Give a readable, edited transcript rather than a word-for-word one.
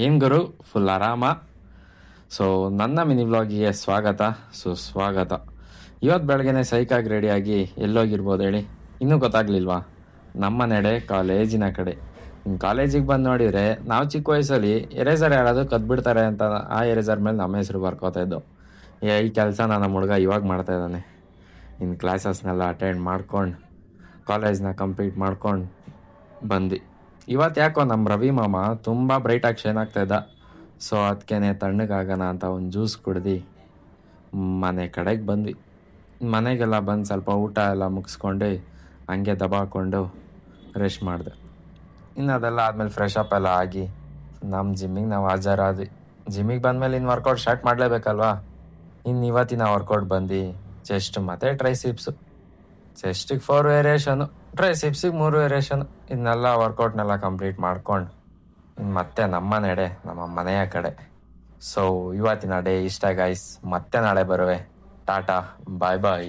ಏನು ಗುರು, ಫುಲ್ ಆರಾಮ? ಸೊ ನನ್ನ ಮಿನಿ ವ್ಲಾಗಿಗೆ ಸ್ವಾಗತ ಸುಸ್ವಾಗತ. ಇವತ್ತು ಬೆಳಗ್ಗೆನೆ ಸೈಕಾಗಿ ರೆಡಿಯಾಗಿ ಎಲ್ಲೋಗಿರ್ಬೋದು ಹೇಳಿ? ಇನ್ನೂ ಗೊತ್ತಾಗ್ಲಿಲ್ವಾ? ನಮ್ಮ ನಡೆ ಕಾಲೇಜಿನ ಕಡೆ. ಇನ್ನು ಕಾಲೇಜಿಗೆ ಬಂದು ನೋಡಿದರೆ ನಾವು ಚಿಕ್ಕ ವಯಸ್ಸಲ್ಲಿ ಎರೇಸರ್ ಯಾರಾದರೂ ಕದ್ಬಿಡ್ತಾರೆ ಅಂತ ಆ ಎರೇಸರ್ ಮೇಲೆ ನಮ್ಮ ಹೆಸರು ಬರ್ಕೋತಾ ಇದ್ದೋ. ಈ ಕೆಲಸ ನಮ್ಮ ಹುಡುಗ ಇವಾಗ ಮಾಡ್ತಾ ಇದ್ದಾನೆ. ಇನ್ನು ಕ್ಲಾಸಸ್ನೆಲ್ಲ ಅಟೆಂಡ್ ಮಾಡ್ಕೊಂಡು ಕಾಲೇಜ್ನ ಕಂಪ್ಲೀಟ್ ಮಾಡ್ಕೊಂಡು ಬಂದು ಇವತ್ತು ಯಾಕೋ ನಮ್ಮ ರವಿ ಮಾಮ ತುಂಬ ಬ್ರೈಟಾಗಿ ಶೈನ್ ಆಗ್ತಾ ಇದ್ದ. ಸೊ ಅದಕ್ಕೇ ತಣ್ಣಗಾಗೋಣ ಅಂತ ಒಂದು ಜ್ಯೂಸ್ ಕುಡ್ದು ಮನೆ ಕಡೆಗೆ ಬಂದ್ವಿ. ಮನೆಗೆಲ್ಲ ಬಂದು ಸ್ವಲ್ಪ ಊಟ ಎಲ್ಲ ಮುಗಿಸ್ಕೊಂಡು ಹಂಗೆ ದಬಾಕೊಂಡು ರೆಸ್ಟ್ ಮಾಡಿದೆ. ಇನ್ನು ಅದೆಲ್ಲ ಆದಮೇಲೆ ಫ್ರೆಶ್ ಅಪ್ ಎಲ್ಲ ಆಗಿ ನಮ್ಮ ಜಿಮ್ಮಿಗೆ ನಾವು ಹಾಜರಾದ್ವಿ. ಜಿಮ್ಮಿಗೆ ಬಂದಮೇಲೆ ಇನ್ನು ವರ್ಕೌಟ್ ಸ್ಟಾರ್ಟ್ ಮಾಡಲೇಬೇಕಲ್ವಾ? ಇನ್ನು ಇವತ್ತಿನ ವರ್ಕೌಟ್ ಬಂದು ಚೆಸ್ಟ್ ಮತ್ತು ಟ್ರೈಸಿಪ್ಸು. ಚೆಸ್ಟಿಗೆ 4 ವೇರಿಯೇಷನು, ಟ್ರೈಸಿಪ್ಸಿಗೆ 3 ವೇರಿಯೇಷನು. ಇದನ್ನೆಲ್ಲ ವರ್ಕೌಟ್ನೆಲ್ಲ ಕಂಪ್ಲೀಟ್ ಮಾಡ್ಕೊಂಡು ಇನ್ನು ಮತ್ತೆ ನಮ್ಮ ನಡೆ ನಮ್ಮ ಮನೆಯ ಕಡೆ. ಸೊ ಇವತ್ತಿನ ಡೇ ಇಷ್ಟ ಗೈಸ್. ಮತ್ತೆ ನಾಳೆ ಬರುವೆ. ಟಾಟಾ, ಬಾಯ್ ಬಾಯ್.